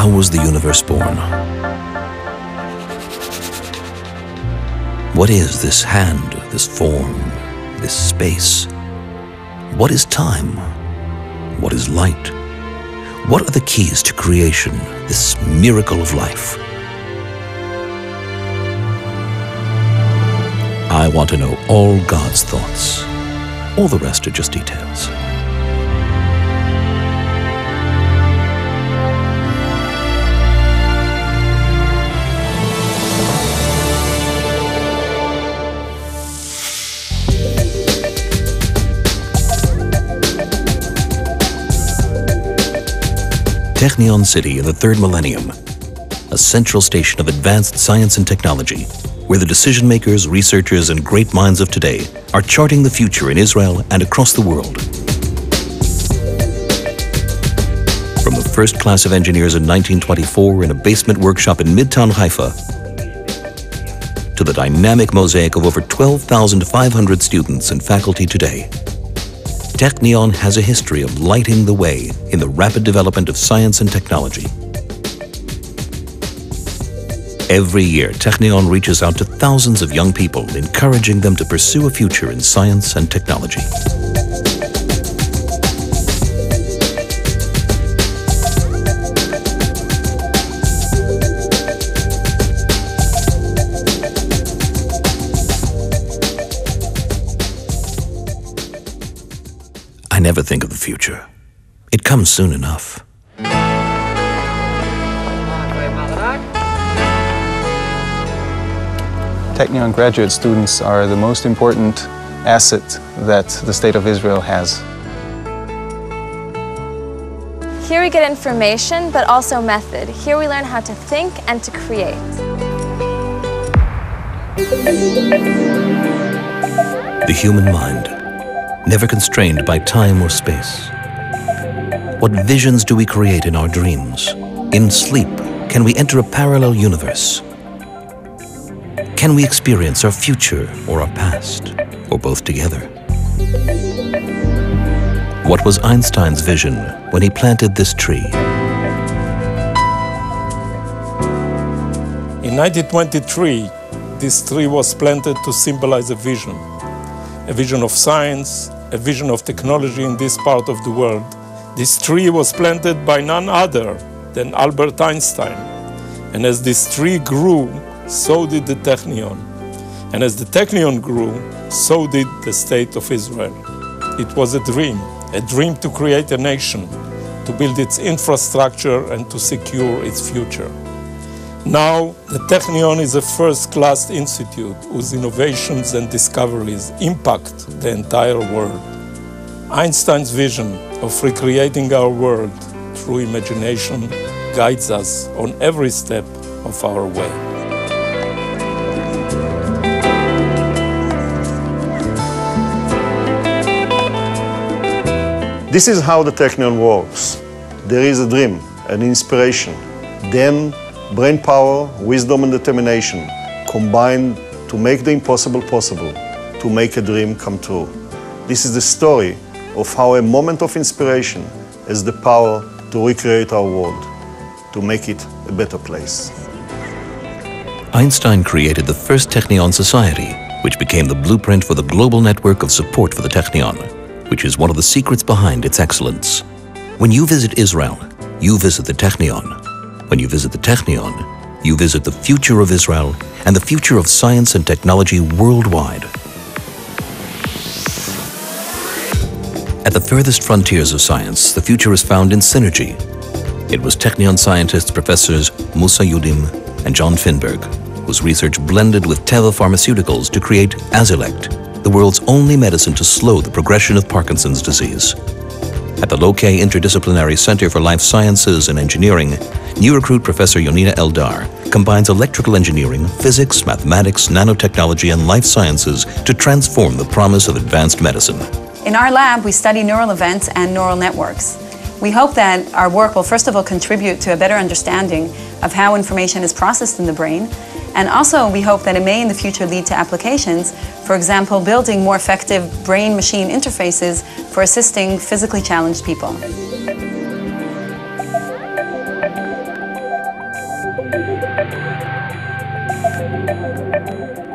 How was the universe born? What is this hand, this form, this space? What is time? What is light? What are the keys to creation, this miracle of life? I want to know all God's thoughts. All the rest are just details. Technion City in the third millennium, a central station of advanced science and technology, where the decision makers, researchers, and great minds of today are charting the future in Israel and across the world. From the first class of engineers in 1924 in a basement workshop in Midtown Haifa, to the dynamic mosaic of over 12,500 students and faculty today, Technion has a history of lighting the way in the rapid development of science and technology. Every year, Technion reaches out to thousands of young people, encouraging them to pursue a future in science and technology. I never think of the future. It comes soon enough. Technion graduate students are the most important asset that the State of Israel has. Here we get information, but also method. Here we learn how to think and to create. The human mind, never constrained by time or space. What visions do we create in our dreams? In sleep, can we enter a parallel universe? Can we experience our future or our past, or both together? What was Einstein's vision when he planted this tree? In 1923, this tree was planted to symbolize a vision of science, a vision of technology in this part of the world. This tree was planted by none other than Albert Einstein. And as this tree grew, so did the Technion. And as the Technion grew, so did the State of Israel. It was a dream to create a nation, to build its infrastructure and to secure its future. Now, the Technion is a first-class institute whose innovations and discoveries impact the entire world. Einstein's vision of recreating our world through imagination guides us on every step of our way. This is how the Technion works. There is a dream, an inspiration, then brain power, wisdom and determination combined to make the impossible possible, to make a dream come true. This is the story of how a moment of inspiration has the power to recreate our world, to make it a better place. Einstein created the first Technion Society, which became the blueprint for the global network of support for the Technion, which is one of the secrets behind its excellence. When you visit Israel, you visit the Technion. When you visit the Technion, you visit the future of Israel and the future of science and technology worldwide. At the furthest frontiers of science, the future is found in synergy. It was Technion scientists, Professors Musa Yudim and John Finberg, whose research blended with Teva Pharmaceuticals to create Azilect, the world's only medicine to slow the progression of Parkinson's disease. At the Lokay Interdisciplinary Center for Life Sciences and Engineering, new recruit Professor Yonina Eldar combines electrical engineering, physics, mathematics, nanotechnology, and life sciences to transform the promise of advanced medicine. In our lab, we study neural events and neural networks. We hope that our work will first of all contribute to a better understanding of how information is processed in the brain, and also we hope that it may in the future lead to applications, for example, building more effective brain-machine interfaces for assisting physically challenged people.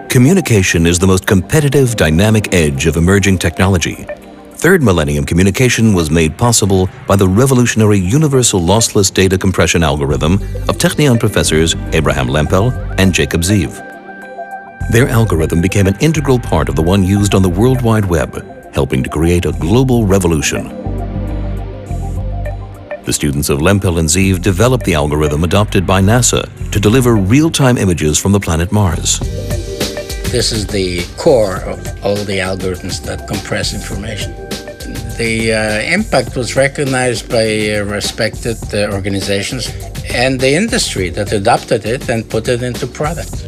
Communication is the most competitive, dynamic edge of emerging technology. Third millennium communication was made possible by the revolutionary universal lossless data compression algorithm of Technion professors Abraham Lempel and Jacob Zeev. Their algorithm became an integral part of the one used on the World Wide Web, helping to create a global revolution. The students of Lempel and Zeev developed the algorithm adopted by NASA to deliver real-time images from the planet Mars. This is the core of all the algorithms that compress information. The impact was recognized by respected organizations and the industry that adopted it and put it into product.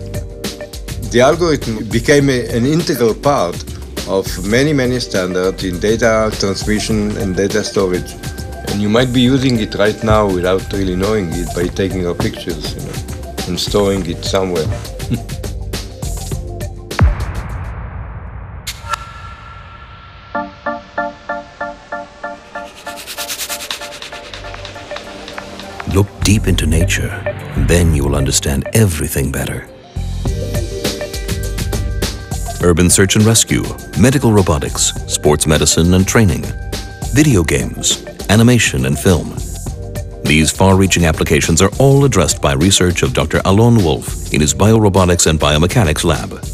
The algorithm became an integral part of many standards in data transmission and data storage. And you might be using it right now without really knowing it by taking our pictures, and storing it somewhere. Look deep into nature, and then you will understand everything better. Urban search and rescue, medical robotics, sports medicine and training, video games, animation and film. These far-reaching applications are all addressed by research of Dr. Alon Wolf in his biorobotics and biomechanics lab.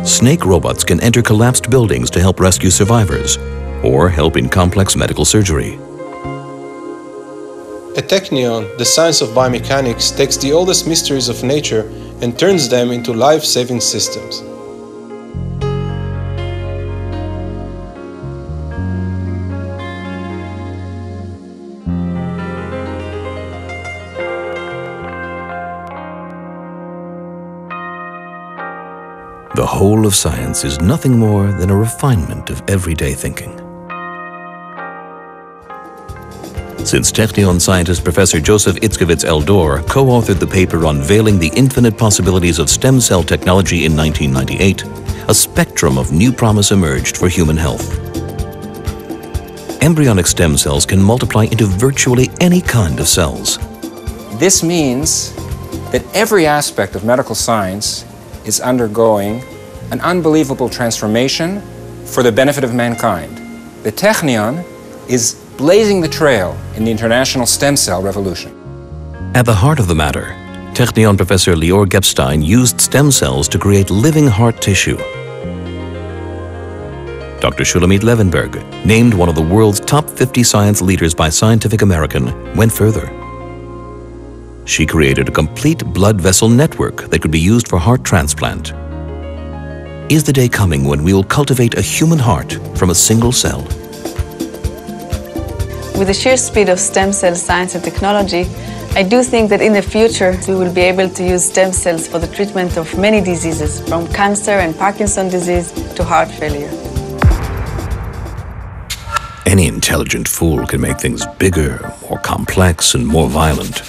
Snake robots can enter collapsed buildings to help rescue survivors, or help in complex medical surgery. At Technion, the science of biomechanics takes the oldest mysteries of nature and turns them into life-saving systems. The whole of science is nothing more than a refinement of everyday thinking. Since Technion scientist Professor Joseph Itzkovitz Eldor co-authored the paper Unveiling the Infinite Possibilities of Stem Cell Technology in 1998, a spectrum of new promise emerged for human health. Embryonic stem cells can multiply into virtually any kind of cells. This means that every aspect of medical science is undergoing an unbelievable transformation for the benefit of mankind. The Technion is blazing the trail in the international stem cell revolution. At the heart of the matter, Technion professor Lior Gepstein used stem cells to create living heart tissue. Dr. Shulamit Levenberg, named one of the world's top 50 science leaders by Scientific American, went further. She created a complete blood vessel network that could be used for heart transplant. Is the day coming when we will cultivate a human heart from a single cell? With the sheer speed of stem cell science and technology, I do think that in the future we will be able to use stem cells for the treatment of many diseases, from cancer and Parkinson's disease to heart failure. Any intelligent fool can make things bigger, more complex, and more violent.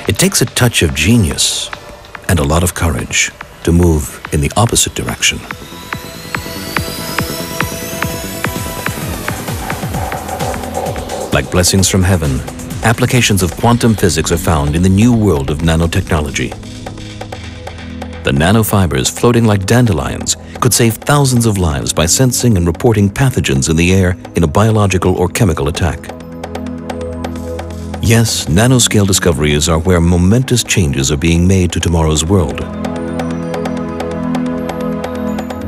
It takes a touch of genius and a lot of courage to move in the opposite direction. Like blessings from heaven, applications of quantum physics are found in the new world of nanotechnology. The nanofibers floating like dandelions could save thousands of lives by sensing and reporting pathogens in the air in a biological or chemical attack. Yes, nanoscale discoveries are where momentous changes are being made to tomorrow's world.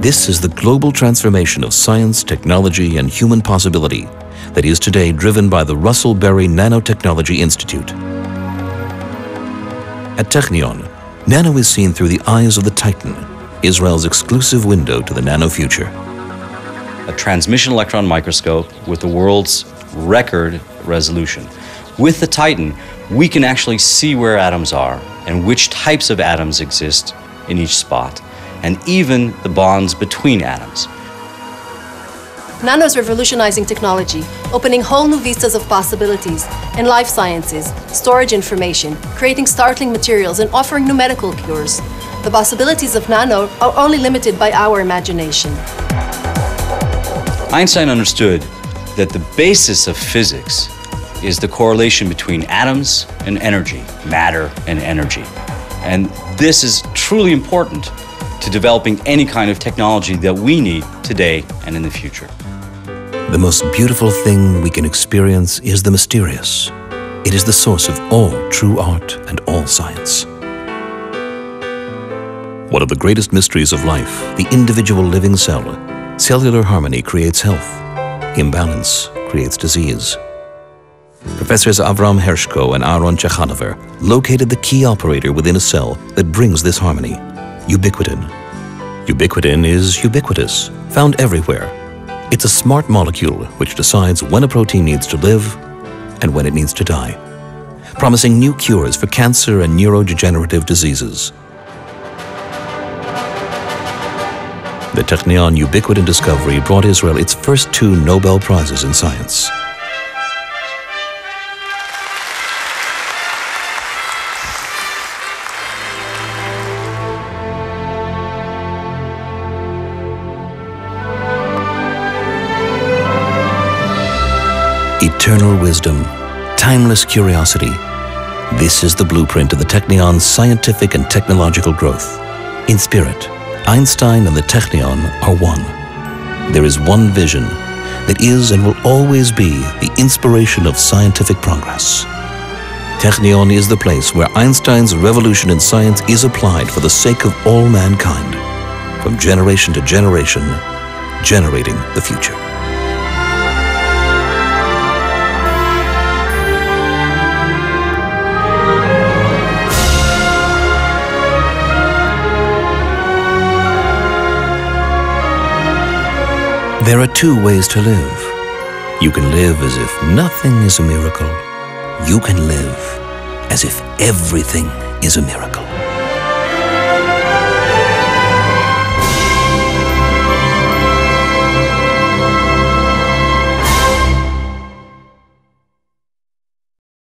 This is the global transformation of science, technology, and human possibility that is today driven by the Russell Berry Nanotechnology Institute. At Technion, nano is seen through the eyes of the Titan, Israel's exclusive window to the nano future. a transmission electron microscope with the world's record resolution. With the Titan, we can actually see where atoms are and which types of atoms exist in each spot, and even the bonds between atoms. Nano is revolutionizing technology, opening whole new vistas of possibilities in life sciences, storage information, creating startling materials, and offering new medical cures. The possibilities of nano are only limited by our imagination. Einstein understood that the basis of physics is the correlation between atoms and energy, matter and energy. And this is truly important to developing any kind of technology that we need today and in the future. The most beautiful thing we can experience is the mysterious. It is the source of all true art and all science. One of the greatest mysteries of life, the individual living cell. Cellular harmony creates health. Imbalance creates disease. Professors Avram Hershko and Aaron Chechanover located the key operator within a cell that brings this harmony, ubiquitin. Ubiquitin is ubiquitous, found everywhere. It's a smart molecule which decides when a protein needs to live and when it needs to die, promising new cures for cancer and neurodegenerative diseases. The Technion ubiquitin discovery brought Israel its first 2 Nobel Prizes in science. Eternal wisdom, timeless curiosity. This is the blueprint of the Technion's scientific and technological growth. In spirit, Einstein and the Technion are one. There is one vision that is and will always be the inspiration of scientific progress. Technion is the place where Einstein's revolution in science is applied for the sake of all mankind, from generation to generation, generating the future. There are 2 ways to live. You can live as if nothing is a miracle. You can live as if everything is a miracle.